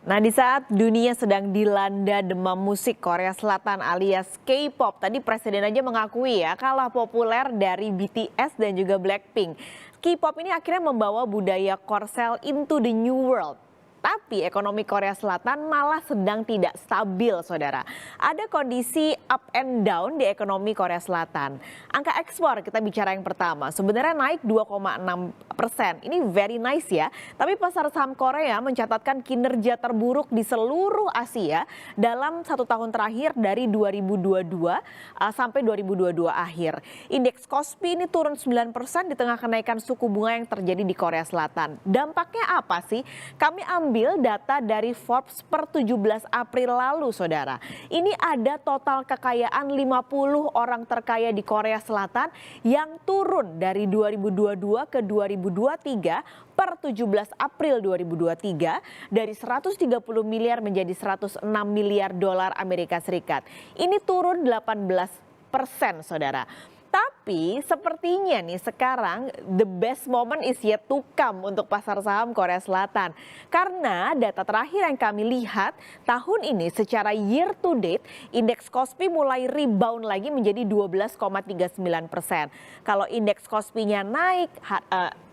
Nah, di saat dunia sedang dilanda demam musik Korea Selatan alias K-pop, tadi presiden aja mengakui ya kalah populer dari BTS dan juga Blackpink. K-pop ini akhirnya membawa budaya Korsel into the new world. Tapi ekonomi Korea Selatan malah sedang tidak stabil, saudara. Ada kondisi up and down di ekonomi Korea Selatan. Angka ekspor kita bicara yang pertama, sebenarnya naik 2,6%. Ini very nice ya. Tapi pasar saham Korea mencatatkan kinerja terburuk di seluruh Asia dalam 1 tahun terakhir dari 2022 sampai 2022 akhir. Indeks Kospi ini turun 9% di tengah kenaikan suku bunga yang terjadi di Korea Selatan. Dampaknya apa sih? Kami ambil data dari Forbes per 17 April lalu, saudara. Ini ada total kekayaan 50 orang terkaya di Korea Selatan yang turun dari 2022 ke 2023 per 17 April 2023 dari 130 miliar menjadi 106 miliar dolar Amerika Serikat. Ini turun 18%, saudara. Tapi sepertinya nih sekarang the best moment is yet to come untuk pasar saham Korea Selatan. Karena data terakhir yang kami lihat tahun ini secara year to date indeks Kospi mulai rebound lagi menjadi 12,39%. Kalau indeks Kospinya naik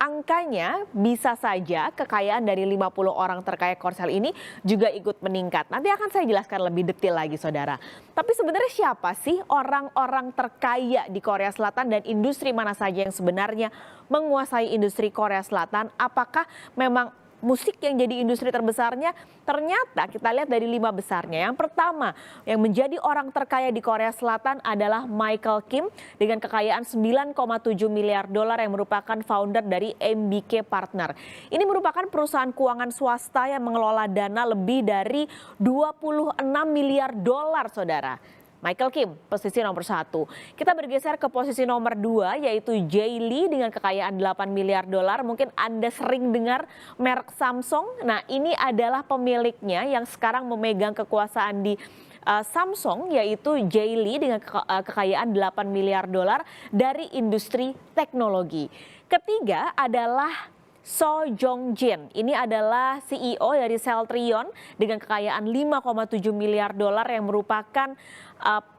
angkanya bisa saja kekayaan dari 50 orang terkaya Korsel ini juga ikut meningkat. Nanti akan saya jelaskan lebih detail lagi, saudara. Tapi sebenarnya siapa sih orang-orang terkaya di Korea Selatan dan industri mana saja yang sebenarnya menguasai industri Korea Selatan? Apakah memang musik yang jadi industri terbesarnya? Ternyata kita lihat dari 5 besarnya. Yang pertama yang menjadi orang terkaya di Korea Selatan adalah Michael Kim dengan kekayaan 9,7 miliar dolar yang merupakan founder dari MBK Partner. Ini merupakan perusahaan keuangan swasta yang mengelola dana lebih dari 26 miliar dolar, saudara. Michael Kim, posisi nomor 1. Kita bergeser ke posisi nomor 2 yaitu Jay Lee dengan kekayaan 8 miliar dolar. Mungkin Anda sering dengar merek Samsung. Nah, ini adalah pemiliknya yang sekarang memegang kekuasaan di Samsung yaitu Jay Lee dengan kekayaan 8 miliar dolar dari industri teknologi. Ketiga adalah So Jong Jin, ini adalah CEO dari Celltrion dengan kekayaan 5,7 miliar dolar yang merupakan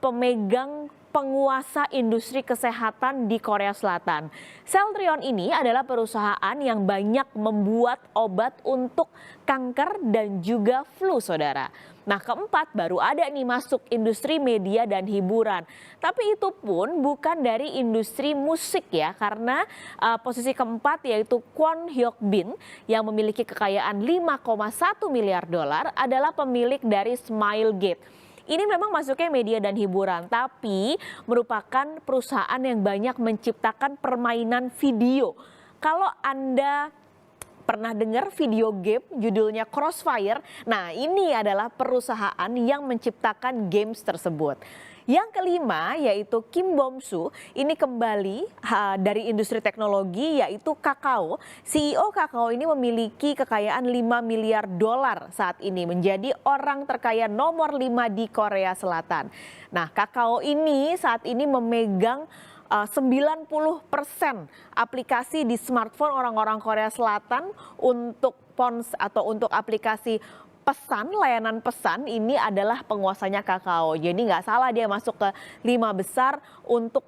pemegang penguasa industri kesehatan di Korea Selatan. Celltrion ini adalah perusahaan yang banyak membuat obat untuk kanker dan juga flu, saudara. Nah, keempat baru ada nih masuk industri media dan hiburan. Tapi itu pun bukan dari industri musik ya, karena posisi keempat yaitu Kwon Hyuk Bin yang memiliki kekayaan 5,1 miliar dolar adalah pemilik dari Smilegate. Ini memang masuknya media dan hiburan, tapi merupakan perusahaan yang banyak menciptakan permainan video. Kalau Anda pernah dengar video game judulnya Crossfire? Nah, ini adalah perusahaan yang menciptakan games tersebut. Yang kelima yaitu Kim Bom-soo, ini kembali dari industri teknologi yaitu Kakao. CEO Kakao ini memiliki kekayaan 5 miliar dolar saat ini, menjadi orang terkaya nomor 5 di Korea Selatan. Nah, Kakao ini saat ini memegang 90% aplikasi di smartphone orang-orang Korea Selatan untuk pons atau untuk aplikasi pesan, layanan pesan ini adalah penguasanya Kakao. Jadi nggak salah dia masuk ke 5 besar untuk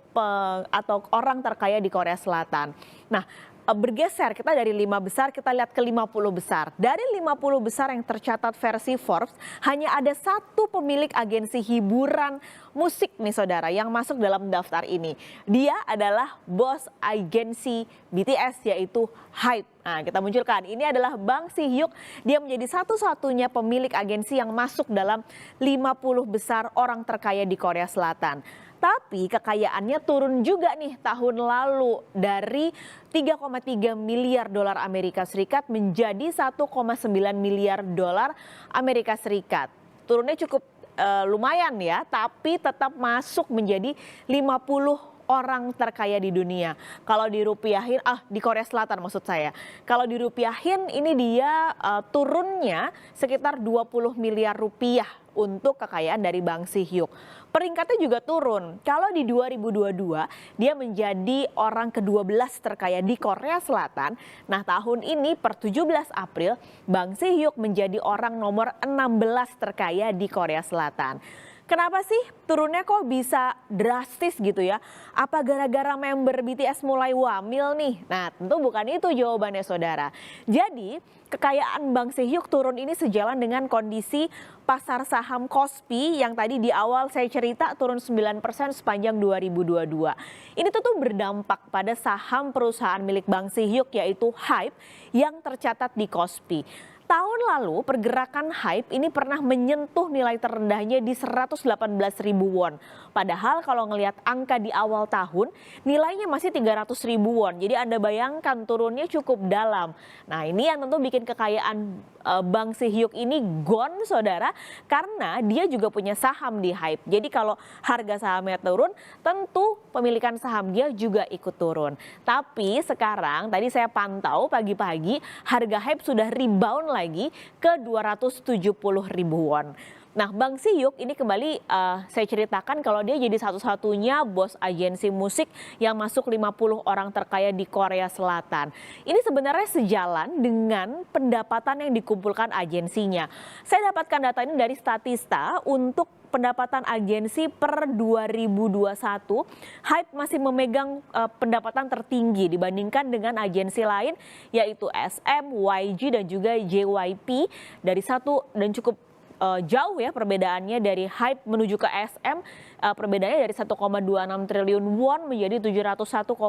atau orang terkaya di Korea Selatan. Nah, bergeser kita dari 5 besar kita lihat ke 50 besar. Dari 50 besar yang tercatat versi Forbes hanya ada 1 pemilik agensi hiburan musik nih, saudara, yang masuk dalam daftar ini. Dia adalah bos agensi BTS yaitu HYBE. Nah, kita munculkan ini adalah Bang Si-hyuk. Dia menjadi satu-satunya pemilik agensi yang masuk dalam 50 besar orang terkaya di Korea Selatan. Tapi kekayaannya turun juga nih tahun lalu dari 3,3 miliar dolar Amerika Serikat menjadi 1,9 miliar dolar Amerika Serikat. Turunnya cukup lumayan ya, tapi tetap masuk menjadi 50 orang terkaya di dunia. Kalau dirupiahin, di Korea Selatan maksud saya. Kalau dirupiahin ini dia turunnya sekitar 20 miliar rupiah untuk kekayaan dari Bang Si-hyuk. Peringkatnya juga turun. Kalau di 2022 dia menjadi orang ke-12 terkaya di Korea Selatan. Nah, tahun ini per 17 April Bang Si-hyuk menjadi orang nomor 16 terkaya di Korea Selatan. Kenapa sih turunnya kok bisa drastis gitu ya? Apa gara-gara member BTS mulai wamil nih? Nah, tentu bukan itu jawabannya saudara. Jadi kekayaan Bang Si-hyuk turun ini sejalan dengan kondisi pasar saham Kospi yang tadi di awal saya cerita turun 9% sepanjang 2022. Ini tentu berdampak pada saham perusahaan milik Bang Si-hyuk yaitu HYBE yang tercatat di Kospi. Tahun lalu pergerakan HYBE ini pernah menyentuh nilai terendahnya di 118.000 won. Padahal kalau ngelihat angka di awal tahun nilainya masih 300.000 won. Jadi Anda bayangkan turunnya cukup dalam. Nah, ini yang tentu bikin kekayaan Bang Si-hyuk ini gone saudara, karena dia juga punya saham di HYBE. Jadi kalau harga sahamnya turun tentu pemilikan saham dia juga ikut turun. Tapi sekarang tadi saya pantau pagi-pagi harga HYBE sudah rebound lagi ke 270.000 won. Nah, Bang Si-hyuk ini kembali saya ceritakan kalau dia jadi satu-satunya bos agensi musik yang masuk 50 orang terkaya di Korea Selatan. Ini sebenarnya sejalan dengan pendapatan yang dikumpulkan agensinya. Saya dapatkan data ini dari Statista. Untuk pendapatan agensi per 2021, HYBE masih memegang pendapatan tertinggi dibandingkan dengan agensi lain yaitu SM, YG dan juga JYP dari satu dan cukup jauh ya perbedaannya dari HYBE menuju ke SM, perbedaannya dari 1,26 triliun won menjadi 701,6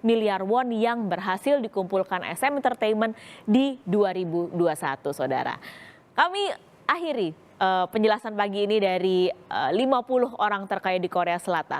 miliar won yang berhasil dikumpulkan SM Entertainment di 2021 saudara. Kami akhiri penjelasan pagi ini dari 50 orang terkaya di Korea Selatan.